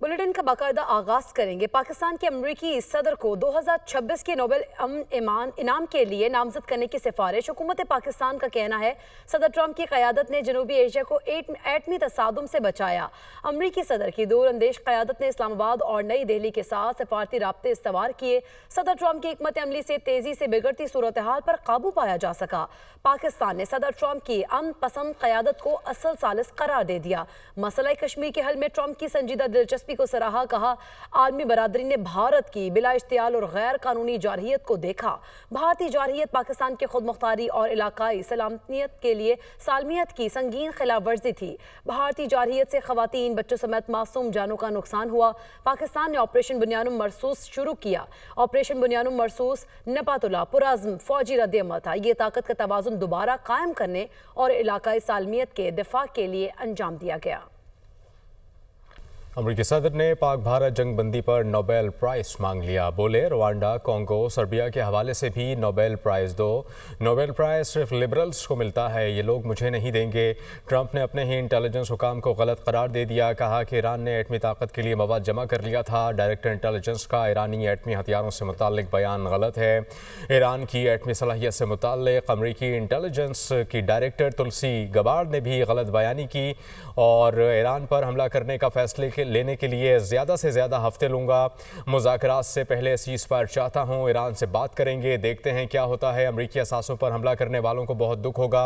Bulletin का बाकायदा आगाज करेंगे। पाकिस्तान के अमरीकी सदर को 2026 के नोबेल इनाम के लिए नामजद करने की सिफारिश। हुकूमत पाकिस्तान का कहना है सदर ट्रंप की क़यादत ने जनूबी एशिया को एटमी तसादुम से बचाया। अमरीकी सदर की दूरअंदेश क़यादत ने इस्लामाबाद और नई दिल्ली के साथ सिफारती राब्ते इस्तवार किए। सदर ट्रंप की हिकमत अमली से तेजी से बिगड़ती सूरत हाल पर काबू पाया जा सका। पाकिस्तान ने सदर ट्रंप की अमन पसंद क़यादत को असल सालिस करार दे दिया। मसला कश्मीर के हल में ट्रंप की संजीदा दिलचस्पी को सराहा। कहा आलमी बरादरी ने भारत की बिला इश्तियाल और गैर कानूनी जारहियत को देखा। भारतीय जारहियत पाकिस्तान के खुद मुख्तारी और इलाकाई सलामतियत के लिए सालमियत की संगीन खिलाफ वर्जी थी। भारतीय जारहियत से खवातीन, बच्चों समेत मासूम जानों का नुकसान हुआ। पाकिस्तान ने ऑपरेशन बुनियानुम मरसूस शुरू किया। ऑपरेशन बुनियानुम मरसूस नपातुल्ला पुरअज़्म फौजी रद्द-ए-अमल था। ये ताकत का तवाज़ुन दोबारा कायम करने और इलाकाई सालमियत के दिफा के लिए अंजाम दिया गया। अमरीकी सदर ने पाक भारत जंग बंदी पर नोबेल प्राइज़ मांग लिया। बोले रवांडा, कॉन्गो, सर्बिया के हवाले से भी नोबेल प्राइज़ दो। नोबेल प्राइज़ सिर्फ लिबरल्स को मिलता है, ये लोग मुझे नहीं देंगे। ट्रंप ने अपने ही इंटेलिजेंस हुकाम को गलत करार दे दिया। कहा कि ईरान ने एटमी ताकत के लिए मवाद जमा कर लिया था। डायरेक्टर इंटेलिजेंस का ईरानी एटमी हथियारों से मुताल्लिक बयान गलत है। ईरान की एटमी सलाहियत से मुताल्लिक अमरीकी इंटेलिजेंस की डायरेक्टर तुलसी गबार्ड ने भी गलत बयानी की और ईरान पर हमला करने का फैसले लेने के लिए ज़्यादा से ज़्यादा हफ्ते लूँगा। मुज़ाकरात से पहले सीज़फायर चाहता हूँ। ईरान से बात करेंगे, देखते हैं क्या होता है। अमरीकी असासों पर हमला करने वालों को बहुत दुख होगा।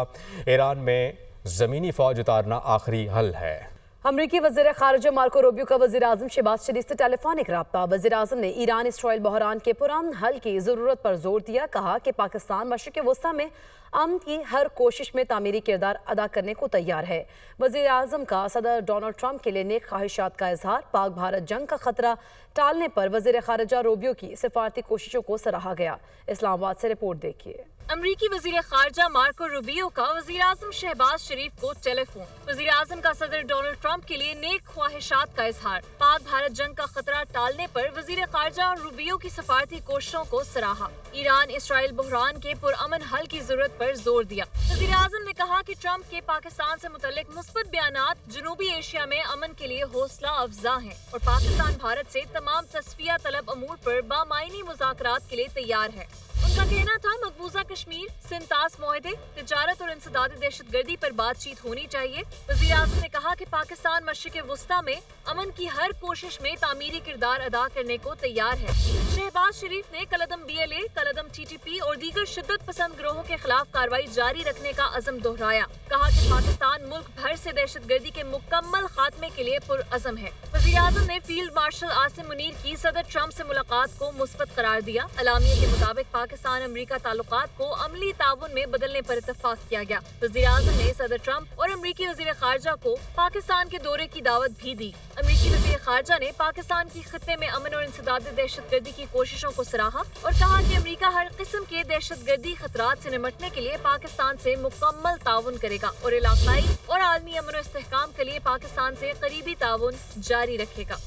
ईरान में ज़मीनी फ़ौज उतारना आखिरी हल है। अमरीकी वज़ीर ख़ारिजा मार्को रूबियो का वज़ीर आज़म शहबाज शरीफ से टेलीफोनिक राब्ता। वज़ीर आज़म ने ईरान इसराइल बहरान के पुरान हल की ज़रूरत पर जोर दिया। कहा कि पाकिस्तान मशरिक़ वस्ता में अमन की हर कोशिश में तामीरी किरदार अदा करने को तैयार है। वज़ीर आज़म का सदर डोनाल्ड ट्रंप के लिए नेक ख्वाहिशात का इजहार। पाक भारत जंग का खतरा टालने पर वज़ीर ख़ारिजा रूबियो की सिफारती कोशिशों को सराहा गया। इस्लामाबाद से रिपोर्ट देखिए। अमरीकी वज़ीर ख़ारिजा मार्को रूबियो का वज़ीर आज़म शहबाज शरीफ को टेलीफोन। वज़ीर आज़म का सदर डोनाल्ड ट्रंप के लिए नेक ख्वाहिशात का इजहार। पाक भारत जंग का खतरा टालने पर वज़ीर ख़ारिजा रूबियो की सिफारती कोशिशों को सराहा। ईरान इसराइल बहरान के पुरअमन हल की जरूरत पर जोर दिया। वज़ीर आज़म ने कहा कि ट्रंप के पाकिस्तान से मुतल्लिक मुस्बत बयानात जनूबी एशिया में अमन के लिए हौसला अफजा हैं और पाकिस्तान भारत से तमाम तस्फिया तलब अमूर पर बामायनी मुज़ाकरात के लिए तैयार है। उनका कहना था मकबूजा कश्मीर, सिंतास मुआहदे, तिजारत और इंसदादी दहशतगर्दी पर बातचीत होनी चाहिए। वज़ीर आज़म ने कहा कि पाकिस्तान मशरिक़ वस्ता में अमन की हर कोशिश में तामीरी किरदार अदा करने को तैयार है। शहबाज शरीफ ने कलअदम BLA, कलअदम TTP और दीगर शिद्दत पसंद गिरोहों के खिलाफ कार्रवाई जारी रखने का अज़म दोहराया। कहा कि पाकिस्तान मुल्क भर से दहशतगर्दी के मुकम्मल खात्मे के लिए पुरअज़म है। वज़ीर आज़म ने फील्ड मार्शल आसिम मुनीर की सदर ट्रंप से मुलाकात को मुस्बत करार दिया। अलामिया के मुताबिक पाकिस्तान अमरीका ताल्लुकात को अमली ताउन में बदलने पर इत्तफाक किया गया। वज़ीर आज़म ने सदर ट्रंप और अमरीकी वज़ीर ख़ारिजा को पाकिस्तान के दौरे की दावत भी दी। अमरीकी वज़ीर ख़ारिजा ने पाकिस्तान की खित्ते में अमन और इंसदादी दहशतगर्दी की कोशिशों को सराहा और कहा कि अमरीका हर किस्म के दहशतगर्दी खतरात से निपटने के लिए पाकिस्तान से मुकम्मल ताउन करेगा और इलाकाई और आलमी अमन और इस्तेहकाम के लिए पाकिस्तान से करीबी ताउन जारी रखेगा।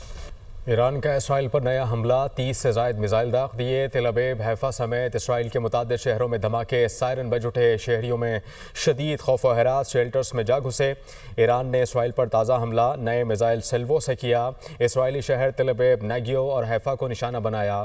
ईरान का इसराइल पर नया हमला, 30 से ज़ायद मिसाइल दाग दिए। तेल अवीव, हैफा समेत इसराइल के मुतादिद शहरों में धमाके, सायरन बज उठे। शहरियों में शदीद खौफ व हरास, शेल्टर्स में जा घुसे। ईरान ने इसराइल पर ताज़ा हमला नए मिसाइल सेल्वो से किया। इसराइली शहर तेल अवीव, नेगियो और हैफा को निशाना बनाया।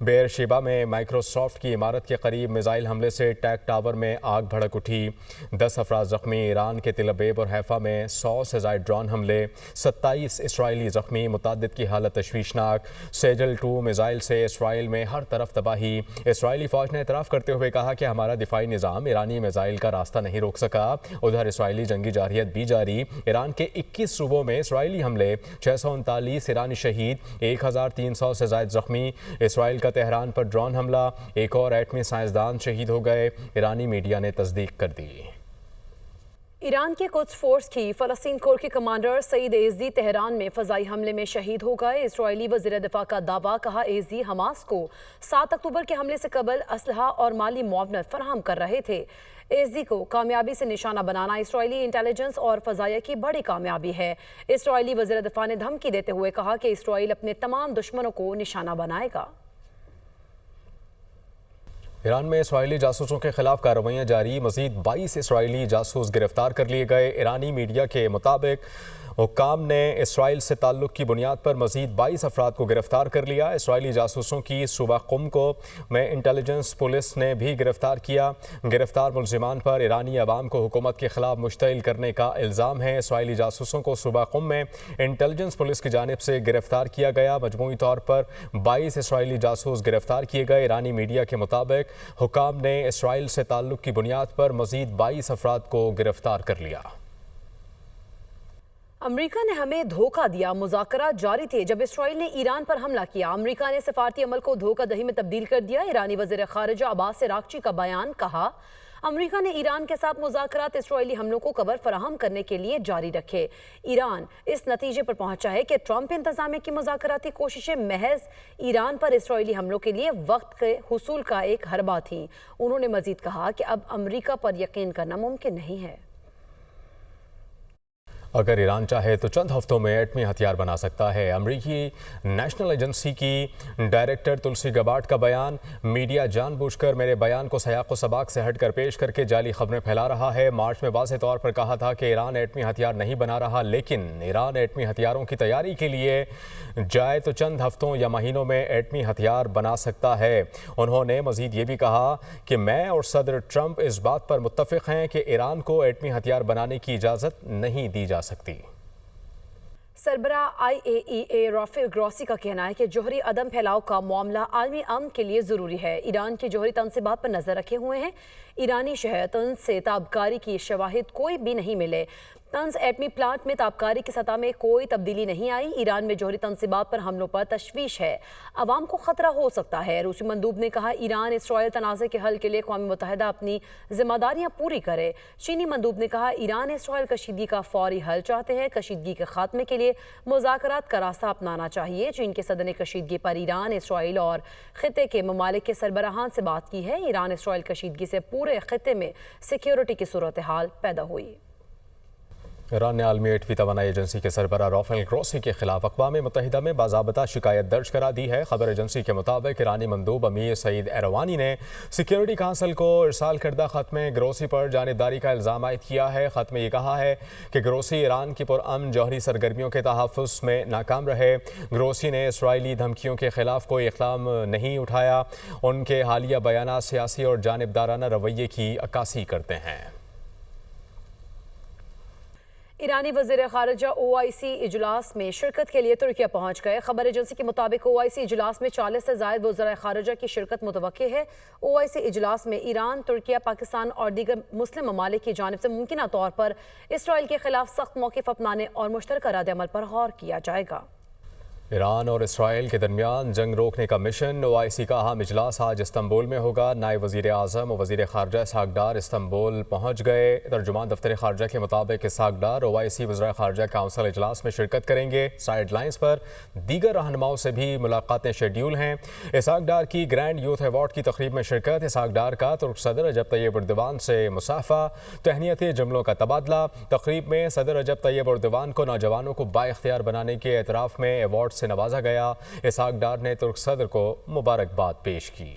बेर शेबा में माइक्रोसॉफ्ट की इमारत के करीब मिसाइल हमले से टैक टावर में आग भड़क उठी। 10 अफराद ज़ख्मी। ईरान के तेल अवीव और हैफा में 100 से ज़ायद ड्रोन हमले, 27 इसराइली ज़ख्मी। मुतादिद की हालत तशवीशनाक। सेजल 2 मिसाइल से इसराइल में हर तरफ तबाही। इसराइली फ़ौज ने एतराफ़ करते हुए कहा कि हमारा दिफाई निज़ाम ईरानी मिसाइल का रास्ता नहीं रोक सका। उधर इसराइली जंगी जारहियत भी जारी। ईरान के 21 सूबों में इसराइली हमले, 639 ईरानी शहीद, 1300 से ज़ायद ज़ख्मी। इसराइल का तेहरान पर ड्रोन हमला, एक और एटमी साइंसदान शहीद हो गए। ईरानी मीडिया ने तस्दीक कर दी। ईरान के कुछ फोर्स की फ़लस्तीन कोर के कमांडर सईद एज़दी तेहरान में फ़ज़ाई हमले में शहीद हो गए। इसराइली वज़ीर दिफ़ा का दावा। कहा एज़दी हमास को 7 अक्टूबर के हमले से कबल असलहा और माली मुआवनत फराहम कर रहे थे। एज़दी को कामयाबी से निशाना बनाना इसराइली इंटेलिजेंस और फ़ज़ाइया की बड़ी कामयाबी है। इसराइली वज़ीर दिफ़ा ने धमकी देते हुए कहा कि इसराइल अपने तमाम दुश्मनों को निशाना बनाएगा। ईरान में इसराइली जासूसों के खिलाफ कार्रवाइयाँ जारी। मज़ीद 22 इसराइली जासूस गिरफ्तार कर लिए गए। ईरानी मीडिया के मुताबिक हुक्काम ने इसराइल से ताल्लुक़ की बुनियाद पर मज़ीद 22 अफराद को गिरफ्तार कर लिया। इसराइली जासूसों की सूबा कुम को में इंटेलिजेंस पुलिस ने भी गिरफ्तार किया। गिरफ्तार मुलजिमान पर ईरानी अवाम को हुकूमत के खिलाफ मुश्तइल करने का इल्ज़ाम है। इसराइली जासूसों को सूबा कुम में इंटेलिजेंस पुलिस की जानिब से गिरफ्तार किया गया। मजमूई तौर पर 22 इसराइली जासूस गिरफ्तार किए गए। ईरानी मीडिया के मुताबिक हुक्काम ने इसराइल से ताल्लुक़ की बुनियाद पर मज़ीद 22 अफराद को गिरफ्तार कर लिया। अमेरिका ने हमें धोखा दिया। मुज़ाकरात जारी थे जब इसराइल ने ईरान पर हमला किया। अमेरिका ने सफारती अमल को धोखाधड़ी में तब्दील कर दिया। ईरानी वज़ीर ख़ारिजा अब्बास अराग़ची का बयान, कहा अमेरिका ने ईरान के साथ मुज़ाकरात इसराइली हमलों को कवर फराहम करने के लिए जारी रखे। ईरान इस नतीजे पर पहुंचा है कि ट्रंप इंतज़ामिया की मुज़ाकराती कोशिशें महज ईरान पर इसराइली हमलों के लिए वक्त के हुसूल का एक हरबा थीं। उन्होंने मज़ीद कहा कि अब अमेरिका पर यकीन करना मुमकिन नहीं है। अगर ईरान चाहे तो चंद हफ्तों में एटमी हथियार बना सकता है। अमरीकी नेशनल एजेंसी की डायरेक्टर तुलसी गबार्ड का बयान, मीडिया जानबूझकर मेरे बयान को सयाक़ व सबाक़ से हटकर पेश करके जाली खबरें फैला रहा है। मार्च में वाज़ेह तौर पर कहा था कि ईरान एटमी हथियार नहीं बना रहा, लेकिन ईरान एटमी हथियारों की तैयारी के लिए जाए तो चंद हफ्तों या महीनों में एटमी हथियार बना सकता है। उन्होंने मज़ीद ये भी कहा कि मैं और सदर ट्रंप इस बात पर मुत्तफ़िक़ हैं कि ईरान को एटमी हथियार बनाने की इजाज़त नहीं दी जा सकती। सरबरा IAEA राफेल ग्रॉसी का कहना है कि जोहरी अदम फैलाव का मामला आलमी अमन के लिए ज़रूरी है। ईरान की जोहरी तनसीबात पर नज़र रखे हुए हैं। ईरानी शहर तंज से ताबकारी की शवाहिद कोई भी नहीं मिले। तंज एटमी प्लांट में ताबकारी की सतह में कोई तब्दीली नहीं आई। ईरान में जोहरी तनसीबात पर हमलों पर तशवीश है, अवाम को खतरा हो सकता है। रूसी मंदूब ने कहा ईरान इसराइल तनाज़े के हल के लिए अक़वाम मुत्तहिदा अपनी जिम्मेदारियां पूरी करे। चीनी मंदूब ने कहा ईरान इसराइल कशीदगी का फौरी हल चाहते हैं। कशीदगी के खात्मे के लिए मुज़ाकरात का रास्ता अपनाना चाहिए। चीन के सदर ने कशीदगी पर ईरान, इसराइल और खिते के ममालिक के सरबराहान से बात की है। ईरान इसराइल कशीदगी से पूरे खिते में सिक्योरिटी की सूरत हाल पैदा हुई। ईरान ने आलमी एटमी तवानाई एजेंसी के सरबराह राफेल ग्रॉसी के खिलाफ अक़वाम मुत्तहिदा में बाज़ाबता शिकायत दर्ज करा दी है। खबर एजेंसी के मुताबिक ईरानी मंदूब अमीर सईद एरवानी ने सिक्योरिटी काउंसिल को इरसाल करदा ख़त में ग्रॉसी पर जानिबदारी का इल्ज़ाम आयद किया है। ख़त में ये कहा है कि ग्रॉसी ईरान की पुरअमन जौहरी सरगर्मियों के तहफ़्फ़ुज़ में नाकाम रहे। ग्रॉसी ने इसराइली धमकियों के खिलाफ कोई इक़दाम नहीं उठाया। उनके हालिया बयानात सियासी और जानिबदाराना रवैये की अक्कासी करते हैं। ईरानी वज़ीर ख़ारिजा OIC इजलास में शिरकत के लिए तुर्किया पहुंच गए। खबर एजेंसी के मुताबिक OIC इजलास में 40 से ज़ायद वज़ीर ख़ारिजा की शिरकत मुतवक्की है। OIC इजलास में ईरान, तुर्किया, पाकिस्तान और दीगर मुस्लिम ममालिक की जानिब से मुमकिना तौर पर इसराइल के खिलाफ सख्त मौक़िफ़ अपनाने और मुश्तरका रद्द-ए-अमल पर गौर किया जाएगा। ईरान और इसराइल के दरमियान जंग रोकने का मिशन। OIC का अहम इजलास आज इस्तंबुल में होगा। नायब वज़ीर आज़म और वज़ीर ख़ारजा इसहाक़ डार इस्तंबुल पहुँच गए। तर्जुमान दफ्तर ख़ारजा के मुताबिक इसहाक़ डार OIC वज़ीर ख़ारजा काउंसिल इजलास में शिरकत करेंगे। साइड लाइन्स पर दीगर रहनुमाओं से भी मुलाकातें शेड्यूल हैं। इसहाक़ डार की ग्रैंड यूथ अवार्ड की तक़रीब में शिरकत। इसहाक़ डार का तुर्क सदर रजब तैयब एर्दोग़ान से मुसाफ़ा, तहनीती जुमलों का तबादला। तक़रीब में सदर रजब तैयब एर्दोग़ान को नौजवानों को बाइख्तियार बनाने के एतराफ़ में अवार्ड से नवाजा गया। इसहाक़ डार ने तुर्क सदर को मुबारकबाद पेश की।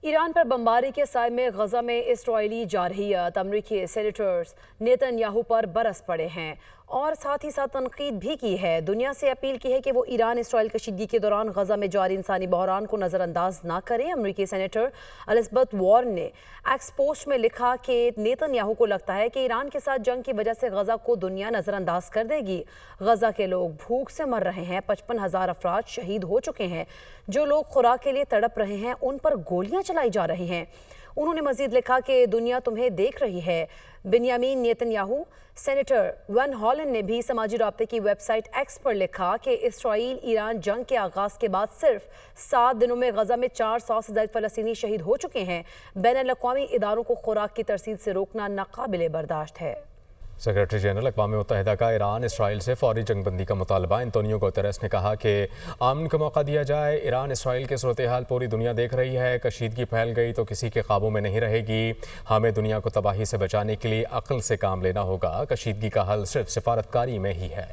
ईरान पर बमबारी के साए में गजा में इसराइली जारहियत, अमरीकी सेनेटर्स नेतन्याहू पर बरस पड़े हैं और साथ ही साथ तनकीद भी की है। दुनिया से अपील की है कि वो ईरान इसराइल कशीदगी के दौरान गजा में जारी इंसानी बहरान को नज़रअंदाज ना करें। अमरीकी सेनेटर एलिज़ाबेथ वार्न ने एक्स पोस्ट में लिखा कि नेतन्याहू को लगता है कि ईरान के साथ जंग की वजह से गजा को दुनिया नज़रअंदाज कर देगी। गजा के लोग भूख से मर रहे हैं। 55,000 अफराद शहीद हो चुके हैं। जो लोग खुराक के लिए तड़प रहे हैं उन पर गोलियां चलाई जा रही हैं। उन्होंने मजीद लिखा कि दुनिया तुम्हें देख रही है। बिन्यामीन नेतन्याहू, सेनेटर वन हॉलन ने भी समाजी राब्ते की वेबसाइट एक्स पर लिखा कि इसराइल ईरान जंग के आगाज़ के बाद सिर्फ 7 दिनों में गजा में 400 से ज़ायद फ़लस्तीनी शहीद हो चुके हैं। बैनुल-अक़वामी इदारों को खुराक की तरसीद से रोकना नाकाबिले बर्दाश्त है। सेक्रेटरी जनरल अक़वाम मुत्तहिदा का ईरान इसराइल से फौरी जंगबंदी का मुतालबा। एंटोनियो गुतेरेस ने कहा कि अमन को मौका दिया जाए। ईरान इसराइल की सूरत हाल पूरी दुनिया देख रही है। कशीदगी फैल गई तो किसी के काबू में नहीं रहेगी। हमें दुनिया को तबाही से बचाने के लिए अक्ल से काम लेना होगा। कशीदगी का हल सिर्फ सिफारतकारी में ही है।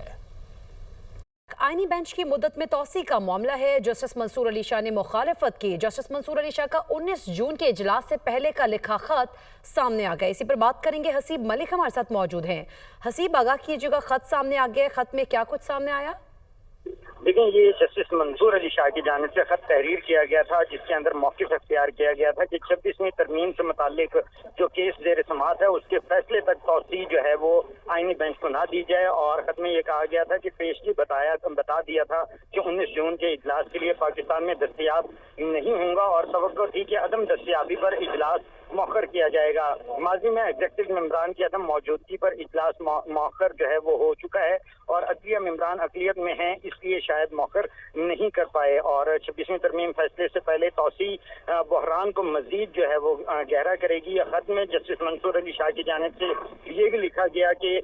आईनी बेंच की मुद्दत में तौसी का मामला है। जस्टिस मंसूर अली शाह ने मुखालफत की। जस्टिस मंसूर अली शाह का 19 जून के इजलास से पहले का लिखा खत सामने आ गया। इसी पर बात करेंगे। हसीब मलिक हमारे साथ मौजूद हैं। हसीब, आगाह कीजिएगा, खत सामने आ गया, खत में क्या कुछ सामने आया? देखें, ये जस्टिस मंसूर अली शाह की जानिब से खत तहरीर किया गया था, जिसके अंदर मौक़िफ़ इख्तियार किया गया था कि 26वीं तरमीम से मुताल्लिक जो केस ज़ेर समाअत है उसके फैसले तक तौसी जो है वो आईनी बेंच को ना दी जाए। और खत में ये कहा गया था कि पेशगी बता दिया था कि 19 जून के इजलास के लिए पाकिस्तान में दस्तयाब नहीं होगा और तवक्को थी कि अदम दस्तयाबी पर इजलास मौखर किया जाएगा। माजी में एग्जेक्टिव मेंबरान की अदम मौजूदगी पर इजलास मौखर जो है वो हो चुका है और अदलिया मेंबरान अक़लियत में हैं, इसलिए शायद मौखर नहीं कर पाए। और 26वीं तरमीम फैसले से पहले तौसी बहरान को मजीद जो है वो गहरा करेगी। खत में जस्टिस मंसूर अली शाह की जानिब से ये भी लिखा गया कि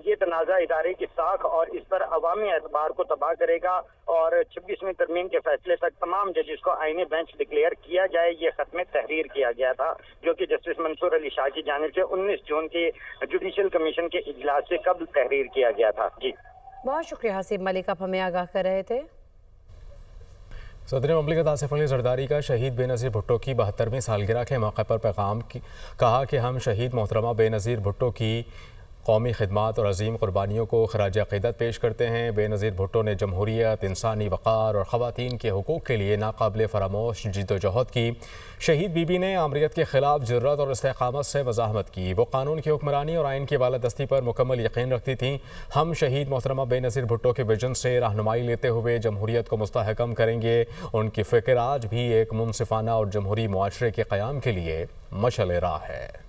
ये तनाज़ा इदारे की साख और इस पर अवामी एतबार को तबाह करेगा और 26वीं तरमीम के फैसले तक तमाम जजेस को आईनी बेंच डिक्लेयर किया जाए। ये खत में तहरीर किया गया था, जो कि जस्टिस मंसूर अली शाह की जानिब से 19 जून के जुडिशल कमीशन के इजलास से कबल तहरीर किया गया था। जी, बहुत शुक्रिया हसीब मलिक, आप हमें आगाह कर रहे थे। सदर ममलिकत आसिफ अली जरदारी का शहीद बेनज़ीर भुट्टो की 72वीं सालगिरह के मौके पर पैगाम कहा कि हम शहीद मोहतरमा बेनज़ीर भुट्टो की कौमी खिदमात और अजीम कुर्बानियों को खराज अक़ीदत पेश करते हैं। बेनज़ीर भुट्टो ने जमहूरियत, इंसानी वक़ार और ख़वातीन के हुकूक़ के लिए नाकाबिल फ़रामोश जिद्दोजहद की। शहीद बीबी ने आमरीत के ख़िलाफ़ जुर्रत और इस्तेक़ामत से वज़ाहमत की। वो कानून की हुक्मरानी और आइन की बालादस्ती पर मुकम्मल यकीन रखती थीं। हम शहीद मोहतरमा बेनज़ीर भुट्टो के विजन से रहनुमाई लेते हुए जमहूरियत को मुस्तहकम करेंगे। उनकी फ़िक्र आज भी एक मुनसिफ़ाना और जमहूरी मुआशरे के क़याम के लिए मशअल राह है।